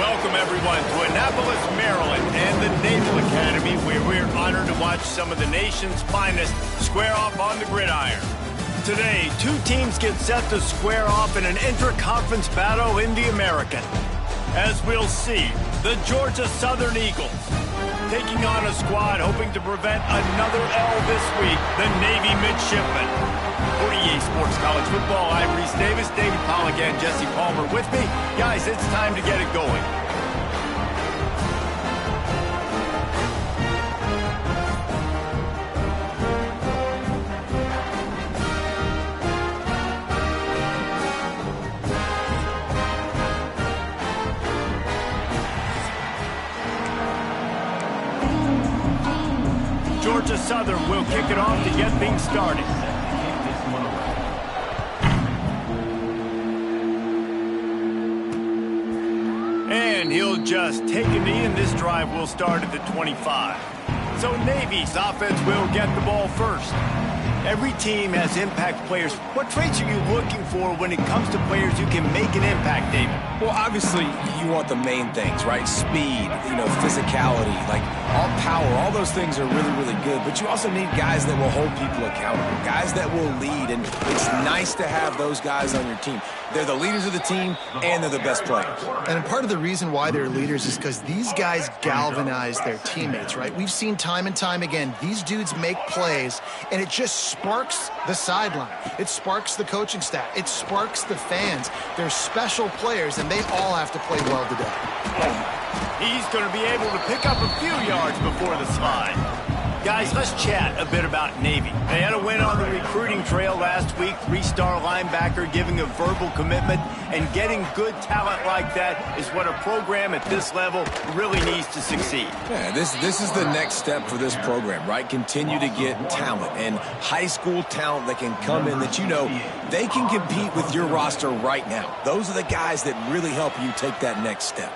Welcome, everyone, to Annapolis, Maryland, and the Naval Academy, where we're honored to watch some of the nation's finest square off on the gridiron. Today, two teams get set to square off in an intra-conference battle in the American. As we'll see, the Georgia Southern Eagles taking on a squad hoping to prevent another L this week, the Navy Midshipmen. For EA Sports College Football, I'm Reese Davis, David Pollock, and Jesse Palmer with me. Guys, it's time to get it going. Georgia Southern will kick it off to get things started. And he'll just take a knee, and this drive will start at the 25. So Navy's offense will get the ball first. Every team has impact players. What traits are you looking for when it comes to players who can make an impact, David? Well, obviously, you want the main things, right? Speed, physicality, like all power, all those things are really, really good. But you also need guys that will hold people accountable, guys that will lead. And it's nice to have those guys on your team. They're the leaders of the team, and they're the best players. And part of the reason why they're leaders is because these guys galvanize their teammates, right? We've seen time and time again, these dudes make plays, and it just sparks the sideline. It sparks the coaching staff. It sparks the fans. They're special players, and they all have to play well today. He's going to be able to pick up a few yards before the slide. Guys, let's chat a bit about Navy. They had a win on the recruiting trail last week. Three-star linebacker giving a verbal commitment, and getting good talent like that is what a program at this level really needs to succeed. Yeah, this is the next step for this program, right? Continue to get talent and high school talent that can come in that they can compete with your roster right now. Those are the guys that really help you take that next step.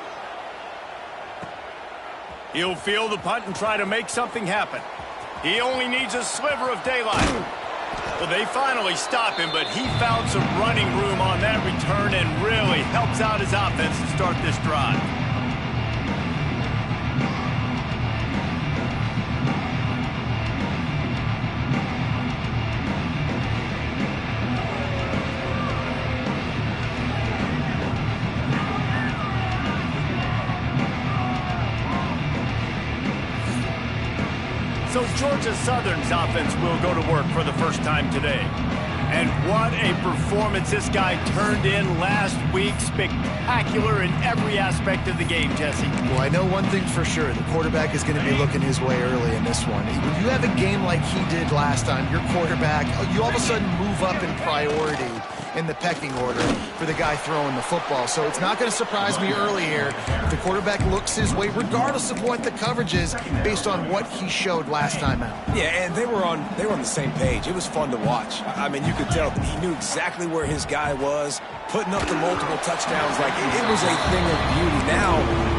He'll field the punt and try to make something happen. He only needs a sliver of daylight. Well, they finally stop him, but he found some running room on that return and really helps out his offense to start this drive. So Georgia Southern's offense will go to work for the first time today. And what a performance this guy turned in last week. Spectacular in every aspect of the game, Jesse. Well, I know one thing for sure. The quarterback is going to be looking his way early in this one. When you have a game like he did last time, your quarterback, you all of a sudden move up in priority in the pecking order for the guy throwing the football. So it's not going to surprise me early here if the quarterback looks his way, regardless of what the coverage is, based on what he showed last time out. Yeah, and they were on the same page. It was fun to watch. I mean, you could tell he knew exactly where his guy was, putting up the multiple touchdowns. Like, it was a thing of beauty. Now,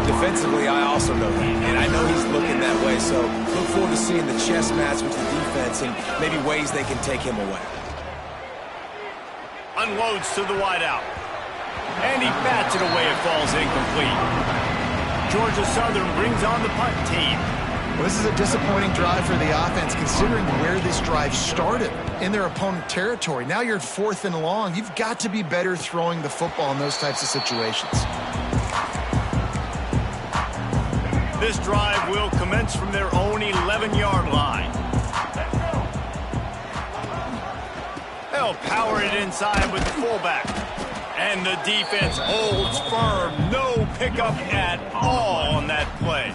defensively, I also know that, and I know he's looking that way. So look forward to seeing the chess match with the defense and maybe ways they can take him away. Unloads to the wideout. And he bats it away. It falls incomplete. Georgia Southern brings on the punt team. Well, this is a disappointing drive for the offense, considering where this drive started in their opponent territory. Now you're at 4th and long. You've got to be better throwing the football in those types of situations. This drive will commence from their own 11-yard line. They'll power it inside with the fullback. And the defense holds firm. No pickup at all on that play.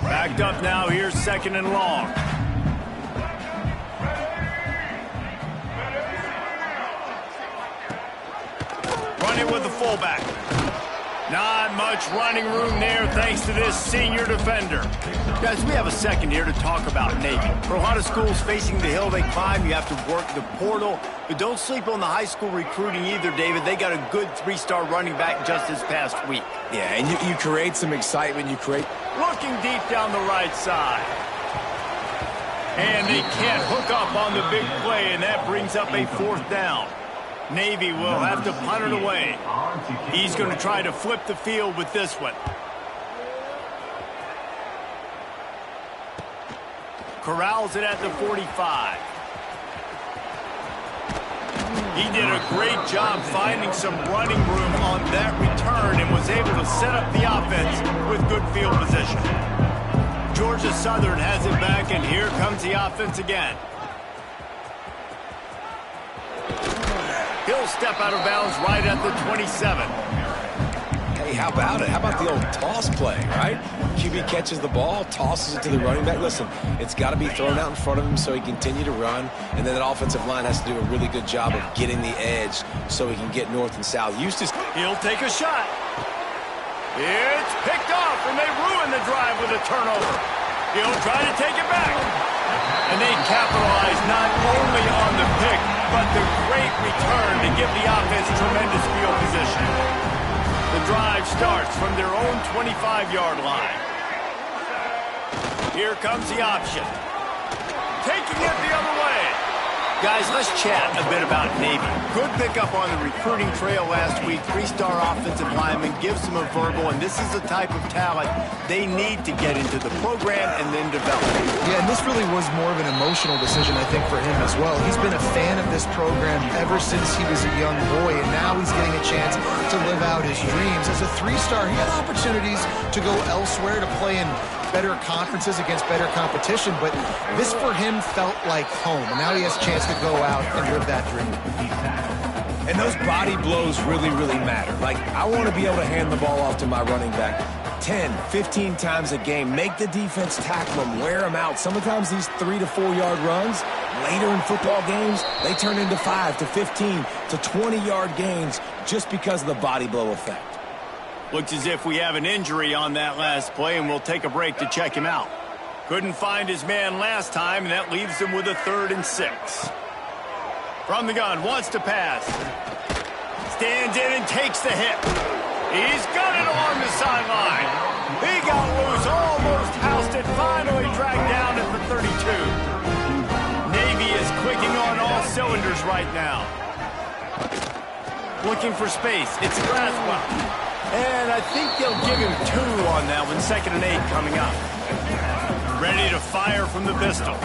Backed up now. Here's 2nd and long. Running with the fullback. Not much running room there thanks to this senior defender. Guys, we have a second here to talk about Navy. For a lot of schools facing the hill they climb, you have to work the portal. But don't sleep on the high school recruiting either, David. They got a good 3-star running back just this past week. Yeah, and you create some excitement. Looking deep down the right side. And they can't hook up on the big play, and that brings up a 4th down. Navy will have to punt it away. He's going to try to flip the field with this one. Corrals it at the 45. He did a great job finding some running room on that return and was able to set up the offense with good field position. Georgia Southern has it back, and here comes the offense again. He'll step out of bounds right at the 27. Hey, how about it? How about the old toss play, right? QB catches the ball, tosses it to the running back. Listen, it's got to be thrown out in front of him so he can continue to run, and then that offensive line has to do a really good job of getting the edge so he can get north and south. Eustace. He'll take a shot. It's picked off, and they ruin the drive with a turnover. He'll try to take it back. And they capitalize not only on the pick, but the great return to give the offense tremendous field position. The drive starts from their own 25-yard line. Here comes the option. Taking it the other way. Guys, let's chat a bit about Navy. Good pickup on the recruiting trail last week. 3-star offensive lineman gives them a verbal, and this is the type of talent they need to get into the program and then develop. Yeah, and this really was more of an emotional decision, I think, for him as well. He's been a fan of this program ever since he was a young boy, and now he's getting a chance to live out his dreams. As a 3-star, he had opportunities to go elsewhere, to play in better conferences against better competition, but this for him felt like home, and now he has a chance to go out and live that dream. And those body blows really, really matter. Like, I want to be able to hand the ball off to my running back 10, 15 times a game. Make the defense tackle him, wear him out. Sometimes these 3 to 4 yard runs, later in football games, they turn into 5 to 15 to 20-yard gains just because of the body blow effect. Looks as if we have an injury on that last play, and we'll take a break to check him out. Couldn't find his man last time, and that leaves him with a 3rd and 6. From the gun, wants to pass. Stands in and takes the hit. He's got it along the sideline. He got loose, almost housed it, finally dragged down at the 32. Navy is clicking on all cylinders right now. Looking for space. It's Braswell. And I think they'll give him 2 on that one. 2nd and 8 coming up. Ready to fire from the pistol.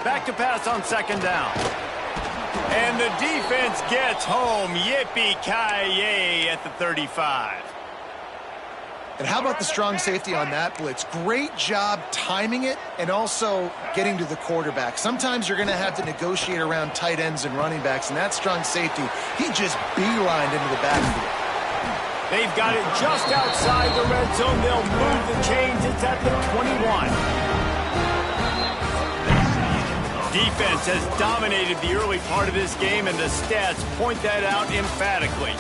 Back to pass on 2nd down. And the defense gets home. Yippee-ki-yay at the 35. And how about the strong safety on that blitz? Great job timing it and also getting to the quarterback. Sometimes you're going to have to negotiate around tight ends and running backs, and that strong safety, he just beelined into the backfield. They've got it just outside the red zone. They'll move the chains. It's at the 21. Defense has dominated the early part of this game, and the stats point that out emphatically.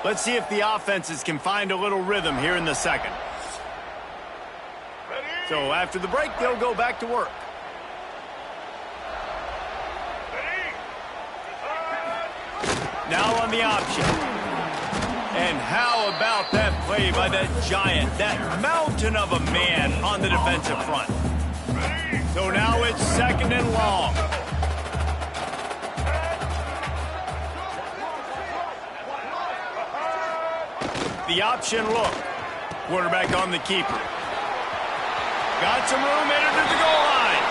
Let's see if the offenses can find a little rhythm here in the second. So after the break, they'll go back to work. Now on the option. And how about that play by that giant, that mountain of a man on the defensive front? So now it's 2nd and long. The option look. Quarterback on the keeper. Got some room, entered to the goal line.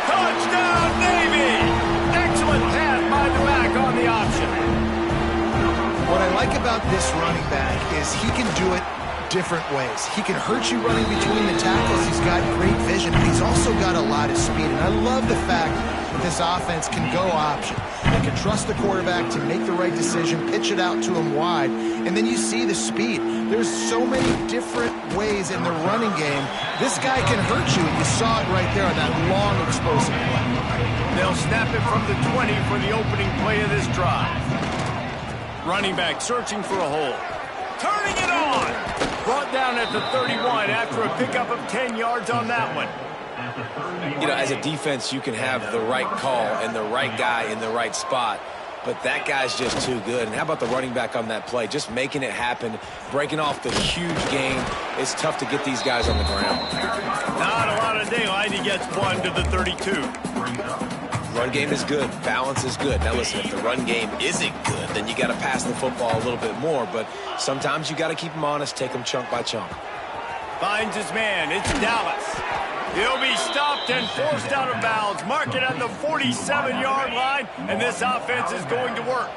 Touchdown, Navy! Excellent pass by the back on the option. What I like about this running back is he can do it different ways. He can hurt you running between the tackles. He's got great vision, but he's also got a lot of speed. And I love the fact that this offense can go option. They can trust the quarterback to make the right decision, pitch it out to him wide, and then you see the speed. There's so many different ways in the running game. This guy can hurt you, and you saw it right there on that long, explosive play. They'll snap it from the 20 for the opening play of this drive. Running back searching for a hole. Turning it on! Brought down at the 31 after a pickup of 10 yards on that one. You know, as a defense, you can have the right call and the right guy in the right spot. but that guy's just too good. And how about the running back on that play? Just making it happen, breaking off the huge game. It's tough to get these guys on the ground. Not a lot of daylight. He gets one to the 32. Run game is good. Balance is good. Now, listen, if the run game isn't good, then you got to pass the football a little bit more. But sometimes you got to keep them honest, take them chunk by chunk. Finds his man. It's Dallas. He'll be stopped and forced out of bounds. Mark it at the 47-yard line, and this offense is going to work.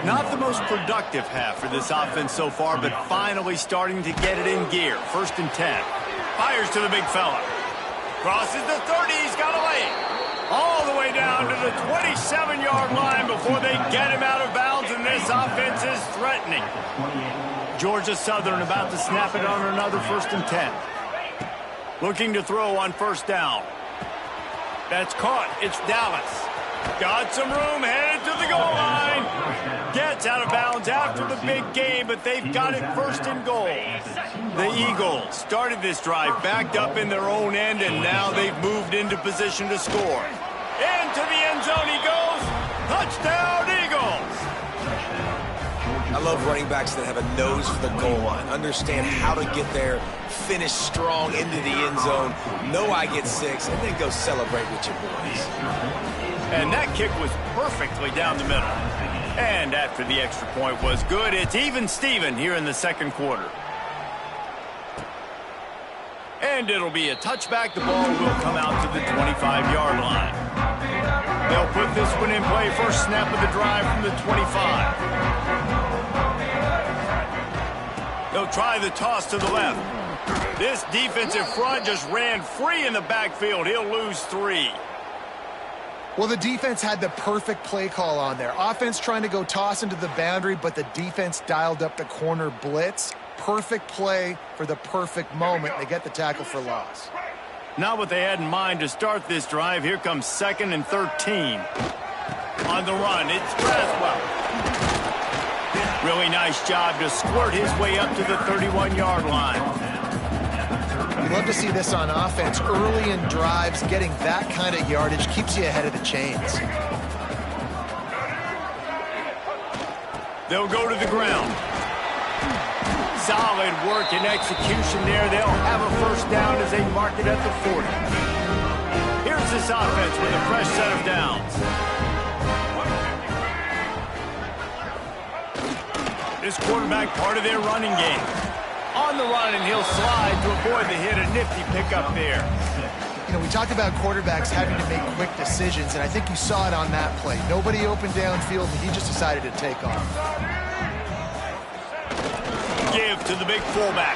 Not the most productive half for this offense so far, but finally starting to get it in gear. 1st and 10. Fires to the big fella. Crosses the 30. He's got a lane. All the way down to the 27-yard line before they get him out of bounds, and this offense is threatening. Georgia Southern about to snap it on another 1st and 10. Looking to throw on 1st down. That's caught. It's Dallas. Got some room, headed to the goal line. Gets out of bounds after the big game, but they've got it 1st and goal. The Eagles started this drive backed up in their own end, and now they've moved into position to score. Into the end zone he goes. Touchdown, Eagles. I love running backs that have a nose for the goal line, understand how to get there, finish strong into the end zone, know I get 6, and then go celebrate with your boys. And that kick was perfectly down the middle. And after the extra point was good, it's even Steven here in the 2nd quarter. And it'll be a touchback. The ball will come out to the 25-yard line. They'll put this one in play. First snap of the drive from the 25. They'll try the toss to the left. This defensive front just ran free in the backfield. He'll lose 3. Well, the defense had the perfect play call on there. Offense trying to go toss into the boundary, but the defense dialed up the corner blitz. Perfect play for the perfect moment. They get the tackle for loss. Not what they had in mind to start this drive. Here comes 2nd and 13. On the run, it's Braswell. Really nice job to squirt his way up to the 31-yard line. You love to see this on offense. Early in drives, getting that kind of yardage keeps you ahead of the chains. They'll go to the ground. Solid work and execution there. They'll have a 1st down as they mark it at the 40. Here's this offense with a fresh set of downs. This quarterback part of their running game. On the run, and he'll slide to avoid the hit. A nifty pickup there. You know, we talked about quarterbacks having to make quick decisions, and I think you saw it on that play. Nobody open downfield, and he just decided to take off. Give to the big fullback.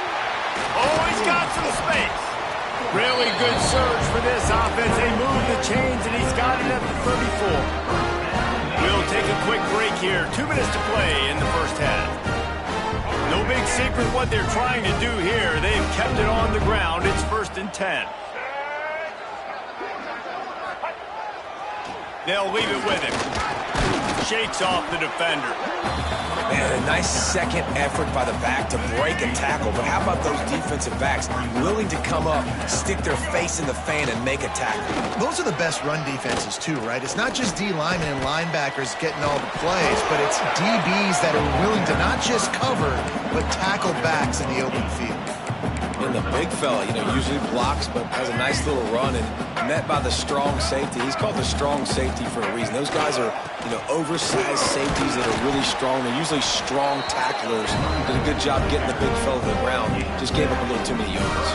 Oh, he's got some space. Really good surge for this offense. They move the chains, and he's got it at the 34. We'll take a quick break here. 2 minutes to play in the 1st half. No big secret what they're trying to do here. They've kept it on the ground. It's 1st and 10. They'll leave it with him. Shakes off the defender. Man, a nice second effort by the back to break a tackle. But how about those defensive backs willing to come up, stick their face in the fan, and make a tackle? Those are the best run defenses, too, right? It's not just D linemen and linebackers getting all the plays, but it's DBs that are willing to not just cover, but tackle backs in the open field. And the big fella, you know, usually blocks, but has a nice little run, and met by the strong safety. He's called the strong safety for a reason. Those guys are, you know, oversized safeties that are really strong. They're usually strong tacklers. Did a good job getting the big fella to the ground. Just gave up a little too many yards.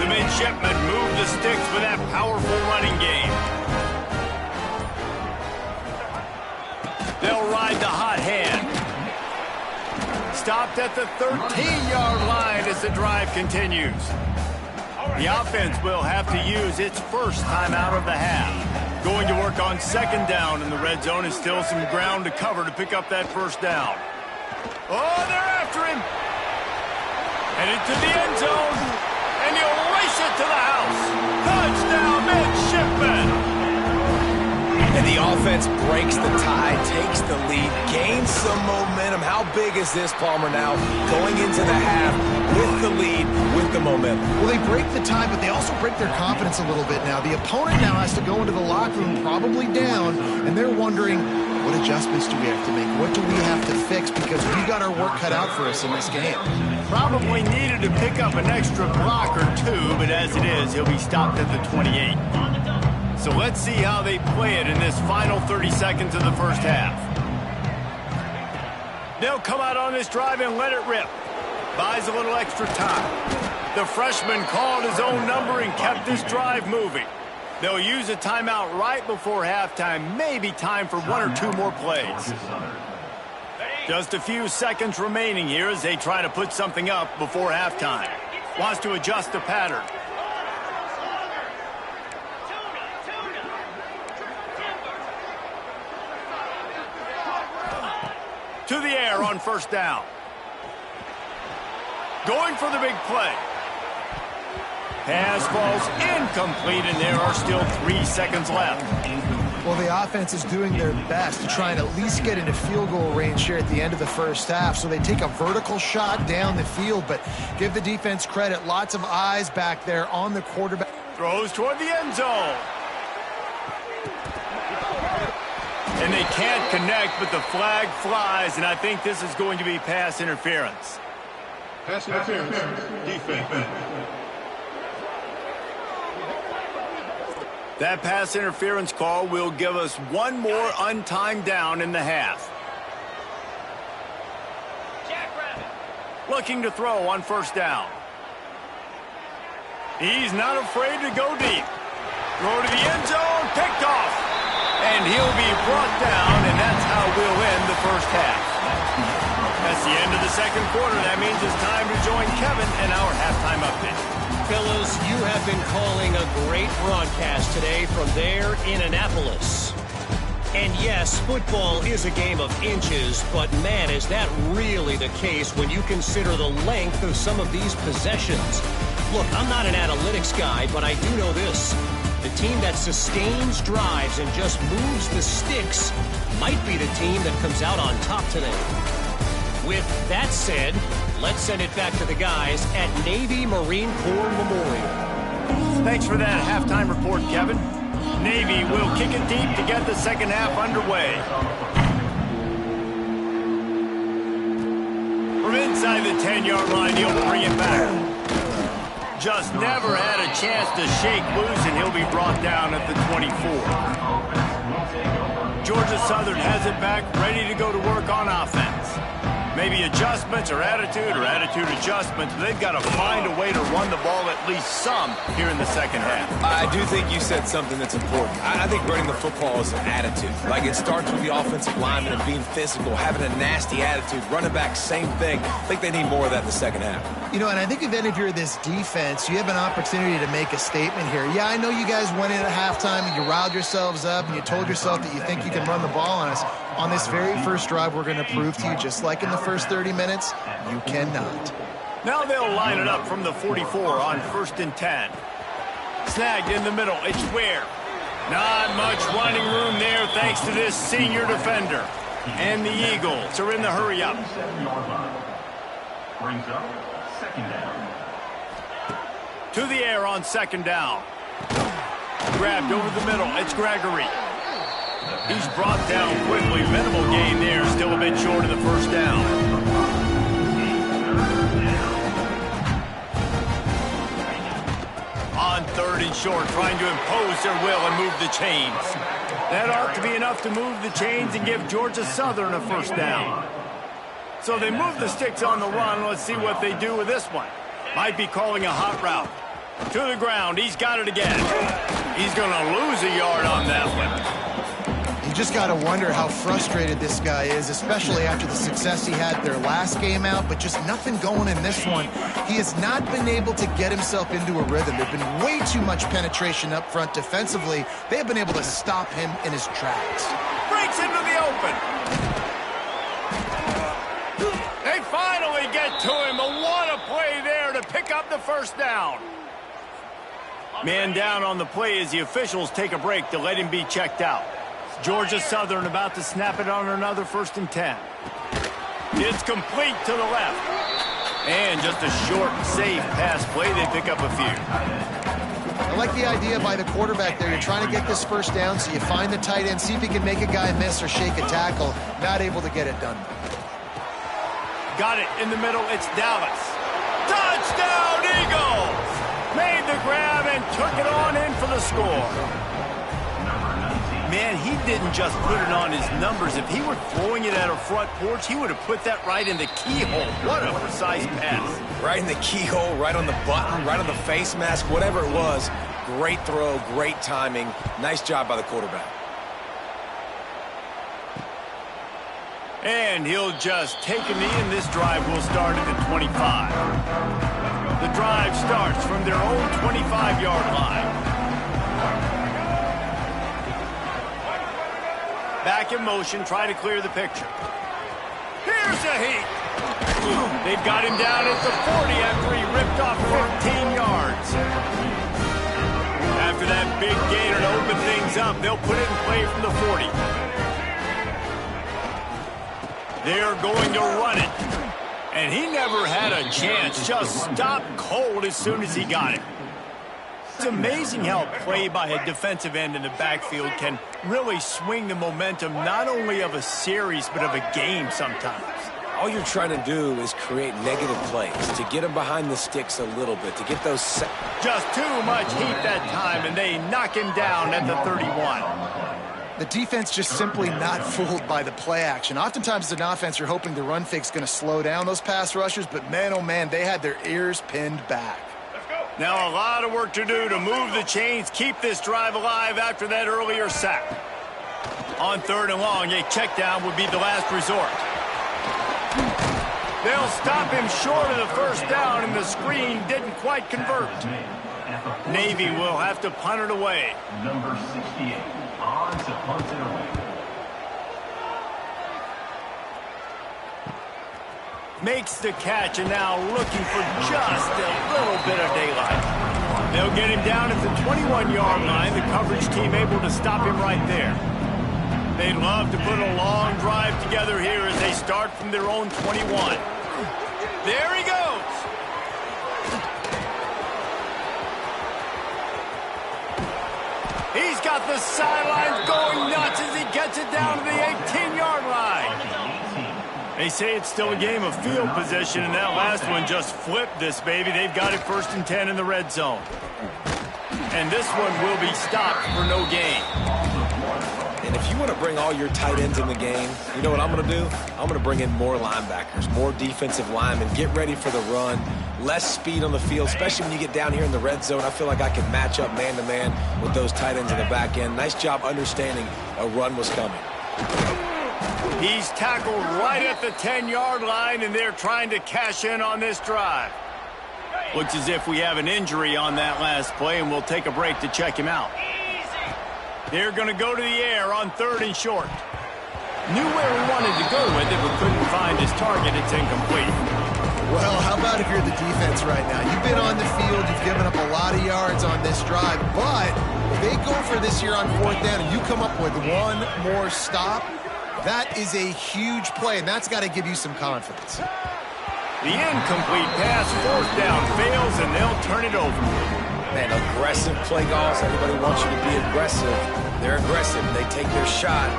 The midshipmen move the sticks with that powerful running game. They'll ride the hot hand. Stopped at the 13-yard line as the drive continues. The offense will have to use its 1st timeout of the half. Going to work on 2nd down in the red zone, and still some ground to cover to pick up that 1st down. Oh, they're after him. Headed to the end zone, and he'll race it to the house. Touchdown, midshipmen. And the offense breaks the tie, takes the lead, gains some momentum. How big is this, Palmer, now? Going into the half with the lead, with the momentum. Well, they break the tie, but they also break their confidence a little bit now. The opponent now has to go into the locker room probably down, and they're wondering, What adjustments do we have to make? What do we have to fix? Because we got our work cut out for us in this game. Probably needed to pick up an extra block or two, but as it is, he'll be stopped at the 28. So let's see how they play it in this final 30 seconds of the first half. They'll come out on this drive and let it rip. Buys a little extra time. The freshman called his own number and kept this drive moving. They'll use a timeout right before halftime. Maybe time for one or two more plays. Just a few seconds remaining here as they try to put something up before halftime. Wants to adjust the pattern. To the air on first down. Going for the big play. Pass falls incomplete, and there are still 3 seconds left. Well, the offense is doing their best to try and at least get into field goal range here at the end of the first half. So they take a vertical shot down the field, but give the defense credit. Lots of eyes back there on the quarterback. Throws toward the end zone. And they can't connect, but the flag flies, and I think this is going to be pass interference. Pass interference. Defense. That pass interference call will give us one more untimed down in the half. Looking to throw on first down. He's not afraid to go deep. Throw to the end zone, picked off. And he'll be brought down, and that's how we'll end the first half. That's the end of the second quarter. That means it's time to join Kevin in our halftime update. Fellas, you have been calling a great broadcast today from there in Annapolis. And yes, football is a game of inches, but man, is that really the case when you consider the length of some of these possessions. Look, I'm not an analytics guy, but I do know this. The team that sustains drives and just moves the sticks might be the team that comes out on top today. With that said, let's send it back to the guys at Navy Marine Corps Memorial. Thanks for that halftime report, Kevin. Navy will kick it deep to get the second half underway. From inside the 10-yard line, he'll bring it back. Just never had a chance to shake loose, and he'll be brought down at the 24. Georgia Southern has it back, ready to go to work on offense. Maybe adjustments or attitude adjustments, but they've got to find a way to run the ball at least some here in the second half. I do think you said something that's important. I think running the football is an attitude. Like, it starts with the offensive lineman and being physical, having a nasty attitude. Running back, same thing. I think they need more of that in the second half. You know, and I think if you're this defense, you have an opportunity to make a statement here. Yeah, I know you guys went in at halftime and you riled yourselves up and you told yourself that you think you can run the ball on us. On this very first drive, we're going to prove to you, just like in the first 30 minutes, you cannot. Now they'll line it up from the 44 on 1st and 10. Snagged in the middle. It's Ware. Not much running room there thanks to this senior defender. And the Eagles are in the hurry up. Brings up second down. To the air on second down. Grabbed over the middle. It's Gregory. He's brought down quickly. Minimal gain there. Still a bit short of the first down. On 3rd and short, trying to impose their will and move the chains. That ought to be enough to move the chains and give Georgia Southern a first down. So they move the sticks on the run. Let's see what they do with this one. Might be calling a hot route. To the ground. He's got it again. He's going to lose a yard on that one. You just got to wonder how frustrated this guy is, especially after the success he had their last game out, but just nothing going in this one. He has not been able to get himself into a rhythm. There's been way too much penetration up front defensively. They have been able to stop him in his tracks. Breaks into the open. They finally get to him. What a play there to pick up the first down. Man down on the play as the officials take a break to let him be checked out. Georgia Southern about to snap it on another 1st and 10. It's complete to the left. And just a short, safe pass play. They pick up a few. I like the idea by the quarterback there. You're trying to get this first down, so you find the tight end, see if he can make a guy miss or shake a tackle. Not able to get it done. Got it in the middle. It's Dallas. Touchdown, Eagles! Made the grab and took it on in for the score. Man, he didn't just put it on his numbers. If he were throwing it at a front porch, he would have put that right in the keyhole. What a precise pass. Right in the keyhole, right on the button, right on the face mask, whatever it was. Great throw, great timing. Nice job by the quarterback. And he'll just take a knee, and this drive will start at the 25. The drive starts from their own 25-yard line. Back in motion, try to clear the picture. Here's a heat. They've got him down at the 40 after he ripped off 15 yards. After that big gainer to open things up, they'll put it in play from the 40. They're going to run it. And he never had a chance. Just stopped cold as soon as he got it. It's amazing how a play by a defensive end in the backfield can really swing the momentum not only of a series but of a game sometimes. All you're trying to do is create negative plays, to get them behind the sticks a little bit, to get those... Just too much heat that time, and they knock him down at the 31. The defense just simply not fooled by the play action. Oftentimes as an offense, you're hoping the run fake's going to slow down those pass rushers, but man, oh man, they had their ears pinned back. Now a lot of work to do to move the chains, keep this drive alive after that earlier sack. On 3rd and long, a check down would be the last resort. They'll stop him short of the first down, and the screen didn't quite convert. Navy will have to punt it away. Number 68 on to punt it away. Makes the catch, and now looking for just a little bit of daylight. They'll get him down at the 21-yard line. The coverage team able to stop him right there. They'd love to put a long drive together here as they start from their own 21. There he goes. He's got the sidelines going nuts as he gets it down to the 18-yard line. They say it's still a game of field position, and that last one just flipped this baby. They've got it 1st and 10 in the red zone. And this one will be stopped for no gain. And if you want to bring all your tight ends in the game, you know what I'm going to do? I'm going to bring in more linebackers, more defensive linemen, get ready for the run, less speed on the field, especially when you get down here in the red zone. I feel like I can match up man-to-man with those tight ends in the back end. Nice job understanding a run was coming. He's tackled right at the 10-yard line, and they're trying to cash in on this drive. Looks as if we have an injury on that last play, and we'll take a break to check him out. They're going to go to the air on 3rd and short. Knew where he wanted to go with it, but couldn't find his target. It's incomplete. Well, how about if you're the defense right now? You've been on the field, you've given up a lot of yards on this drive, but if they go for this here on 4th down and you come up with one more stop, that is a huge play, and that's got to give you some confidence. The incomplete pass, 4th down, fails, and they'll turn it over. Man, aggressive play calls. Everybody wants you to be aggressive. They're aggressive. They take their shot.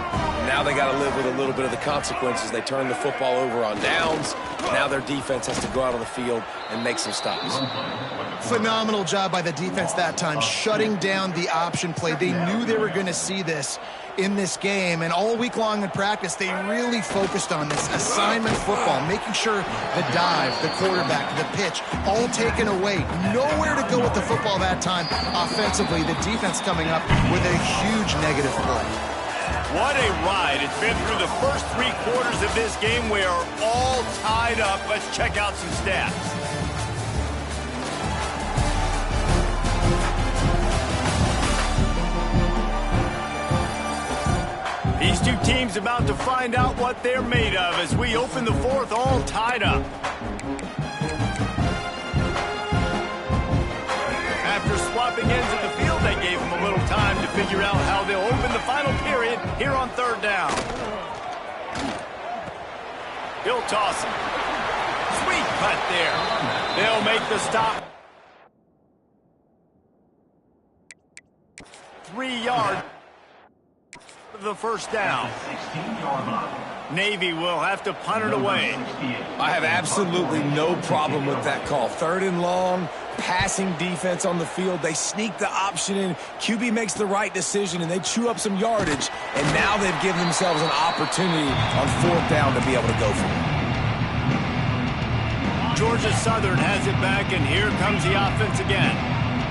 Now they got to live with a little bit of the consequences. They turn the football over on downs. Now their defense has to go out on the field and make some stops. Phenomenal job by the defense that time, shutting down the option play. They knew they were going to see this in this game, and all week long in practice, they really focused on this assignment football, making sure the dive, the quarterback, the pitch, all taken away. Nowhere to go with the football that time offensively. The defense coming up with a huge negative play. What a ride. It's been through the first 3 quarters of this game. We are all tied up. Let's check out some stats. These two teams about to find out what they're made of as we open the 4th all tied up. After swapping ends at the field, they gave them a little time to figure out how they'll open the final period here on 3rd down. He'll toss it. Sweet cut there. They'll make the stop. 3 yards for the first down. 16-yard line. Navy will have to punt it away. I have absolutely no problem with that call. 3rd and long, passing defense on the field. They sneak the option in. QB makes the right decision, and they chew up some yardage. And now they've given themselves an opportunity on 4th down to be able to go for it. Georgia Southern has it back, and here comes the offense again.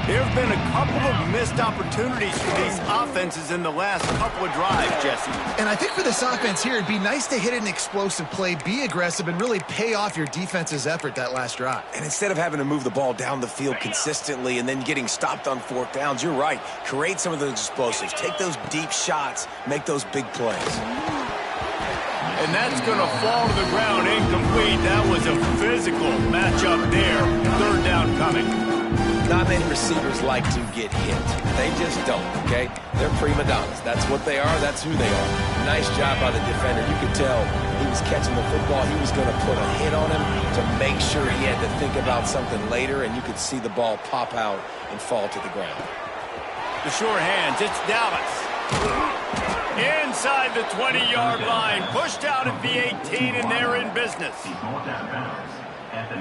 There have been a couple of missed opportunities for these offenses in the last couple of drives, Jesse. And I think for this offense here, it'd be nice to hit an explosive play, be aggressive, and really pay off your defense's effort that last drive. And instead of having to move the ball down the field consistently and then getting stopped on 4th downs, you're right. Create some of those explosives. Take those deep shots. Make those big plays. And that's going to fall to the ground incomplete. That was a physical matchup there. 3rd down coming. Not many receivers like to get hit. They just don't, okay? They're prima donnas. That's what they are. That's who they are. Nice job by the defender. You could tell he was catching the football. He was going to put a hit on him to make sure he had to think about something later, and you could see the ball pop out and fall to the ground. The sure hands. It's Dallas. Inside the 20-yard line. Pushed out at the 18, and they're in business.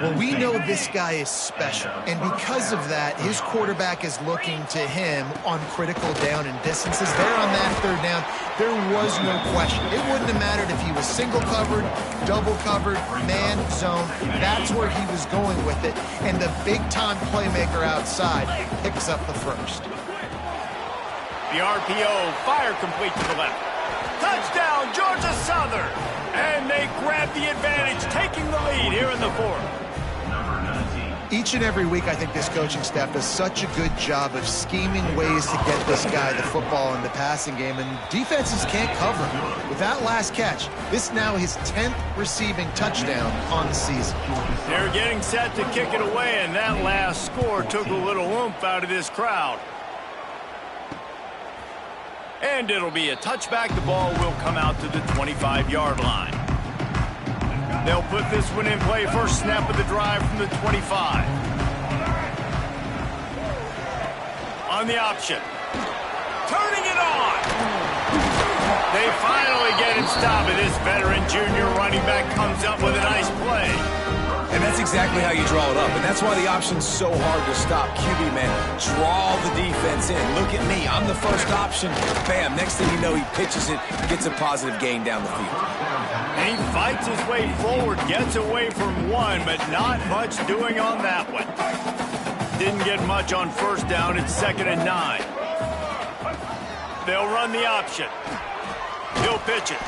Well, we know this guy is special, and because of that, his quarterback is looking to him on critical down and distances. There on that 3rd down, there was no question. It wouldn't have mattered if he was single covered, double covered, man, zone. That's where he was going with it, and the big-time playmaker outside picks up the first. The RPO, fire complete to the left. Touchdown, Georgia Southern! And they grab the advantage, taking the lead here in the 4th. Each and every week, I think this coaching staff does such a good job of scheming ways to get this guy the football in the passing game, and defenses can't cover him. With that last catch, this now his 10th receiving touchdown on the season. They're getting set to kick it away, and that last score took a little oomph out of this crowd. And it'll be a touchback. The ball will come out to the 25-yard line. They'll put this one in play. First snap of the drive from the 25. On the option. Turning it on. They finally get him stopped, and this veteran junior running back comes up with a nice play. And that's exactly how you draw it up. And that's why the option's so hard to stop. QB, man, draw the defense in. Look at me. I'm the first option. Bam. Next thing you know, he pitches it, gets a positive gain down the field. And he fights his way forward, gets away from one, but not much doing on that one. Didn't get much on 1st down. It's 2nd and 9. They'll run the option. He'll pitch it.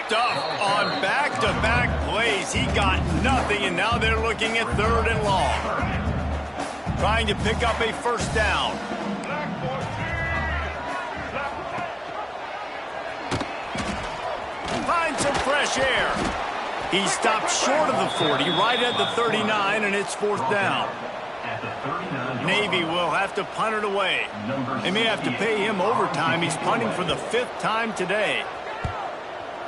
Stuff on back-to-back plays. He got nothing, and now they're looking at 3rd and long. Trying to pick up a 1st down. Find some fresh air. He stopped short of the 40, right at the 39, and it's 4th down. Navy will have to punt it away. They may have to pay him overtime. He's punting for the 5th time today.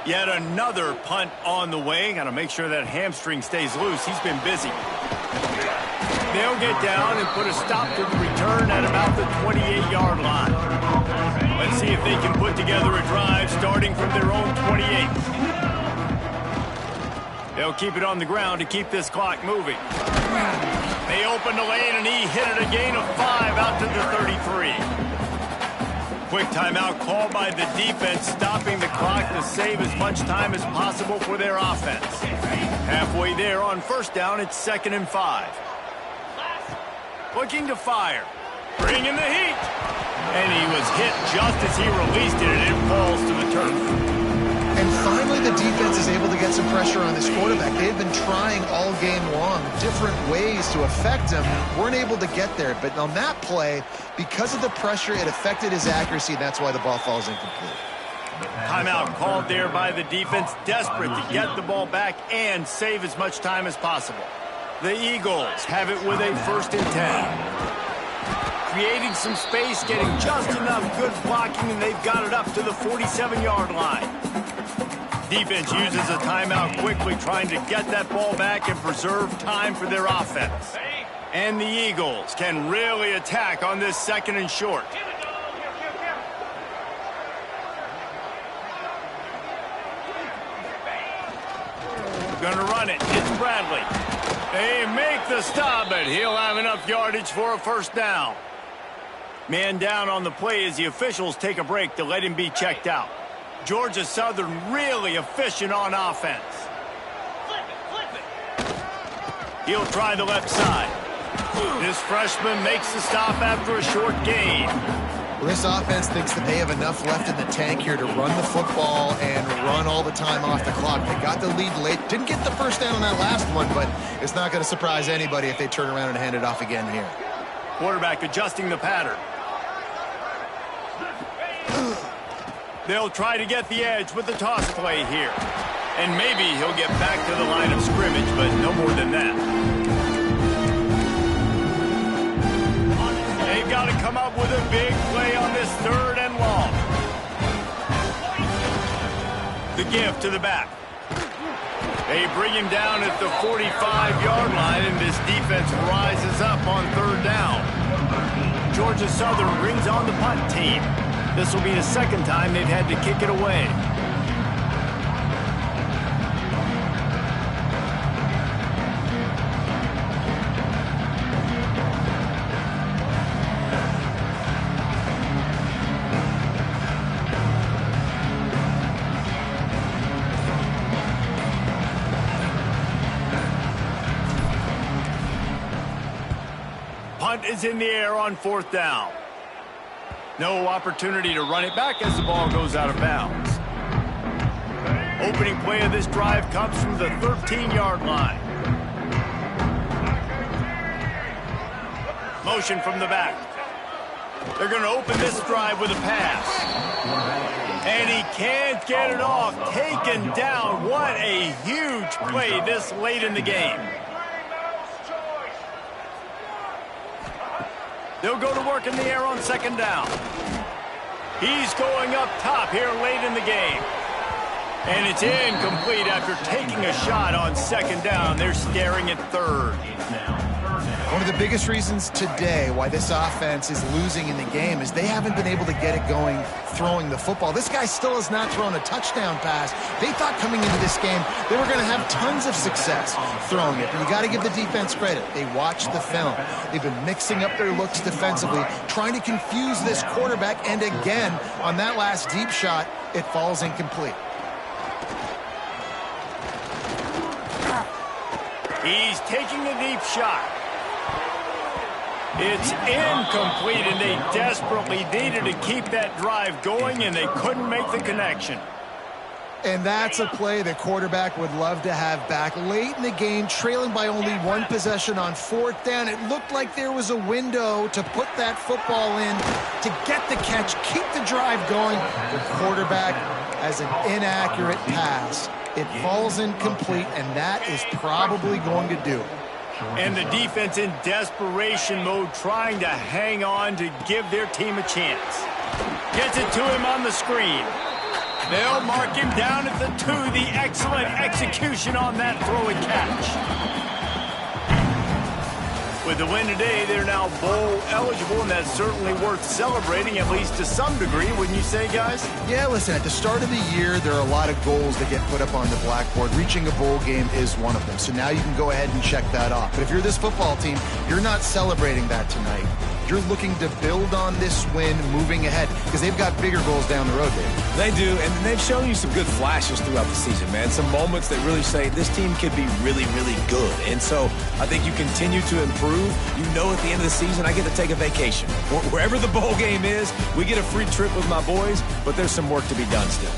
Yet another punt on the way. Got to make sure that hamstring stays loose. He's been busy. They'll get down and put a stop to the return at about the 28-yard line. Let's see if they can put together a drive starting from their own 28. They'll keep it on the ground to keep this clock moving. They open the lane, and he hit it a gain of 5 out to the 33. Quick timeout called by the defense, stopping the clock to save as much time as possible for their offense. Halfway there on 1st down, it's 2nd and 5. Looking to fire. Bringing the heat. And he was hit just as he released it, and it falls to the turf. And finally, the defense is able to get some pressure on this quarterback. They've been trying all game long different ways to affect him. Weren't able to get there. But on that play, because of the pressure, it affected his accuracy, and that's why the ball falls incomplete. Timeout called there by the defense, desperate to get the ball back and save as much time as possible. The Eagles have it with a 1st and 10. Creating some space, getting just enough good blocking, and they've got it up to the 47-yard line. Defense uses a timeout quickly, trying to get that ball back and preserve time for their offense. And the Eagles can really attack on this 2nd and short. Gonna run it. It's Bradley. They make the stop, but he'll have enough yardage for a first down. Man down on the play as the officials take a break to let him be checked out. Georgia Southern really efficient on offense. He'll try the left side. This freshman makes the stop after a short gain. Well, this offense thinks that they have enough left in the tank here to run the football and run all the time off the clock. They got the lead late. Didn't get the first down on that last one, but it's not going to surprise anybody if they turn around and hand it off again here. Quarterback adjusting the pattern. They'll try to get the edge with the toss play here. And maybe he'll get back to the line of scrimmage, but no more than that. They've got to come up with a big play on this 3rd and long. The give to the back. They bring him down at the 45-yard line, and this defense rises up on 3rd down. Georgia Southern brings on the punt team. This will be the second time they've had to kick it away. Punt is in the air on 4th down. No opportunity to run it back as the ball goes out of bounds. Opening play of this drive comes from the 13-yard line. Motion from the back. They're going to open this drive with a pass. And he can't get it off. Taken down. What a huge play this late in the game. They'll go to work in the air on 2nd down. He's going up top here late in the game. And it's incomplete after taking a shot on 2nd down. They're staring at 3rd. One of the biggest reasons today why this offense is losing in the game is they haven't been able to get it going throwing the football. This guy still has not thrown a touchdown pass. They thought coming into this game they were going to have tons of success throwing it. But you got to give the defense credit. They watched the film. They've been mixing up their looks defensively, trying to confuse this quarterback. And again, on that last deep shot, it falls incomplete. He's taking a deep shot. It's incomplete, and they desperately needed to keep that drive going, and they couldn't make the connection. And that's a play the quarterback would love to have back. Late in the game, trailing by only 1 possession on 4th down, it looked like there was a window to put that football in, to get the catch, keep the drive going. The quarterback has an inaccurate pass. It falls incomplete, and that is probably going to do it. And the defense in desperation mode, trying to hang on to give their team a chance. Gets it to him on the screen. They'll mark him down at the 2. The excellent execution on that throw and catch. With the win today, they're now bowl eligible, and that's certainly worth celebrating, at least to some degree, wouldn't you say, guys? Yeah, listen, at the start of the year, there are a lot of goals that get put up on the blackboard. Reaching a bowl game is one of them, so now you can go ahead and check that off. But if you're this football team, you're not celebrating that tonight. You're looking to build on this win moving ahead because they've got bigger goals down the road, Dave. They do, and they've shown you some good flashes throughout the season, man. Some moments that really say this team could be really, really good. And so I think you continue to improve. You know at the end of the season, I get to take a vacation. Wherever the bowl game is, we get a free trip with my boys, but there's some work to be done still.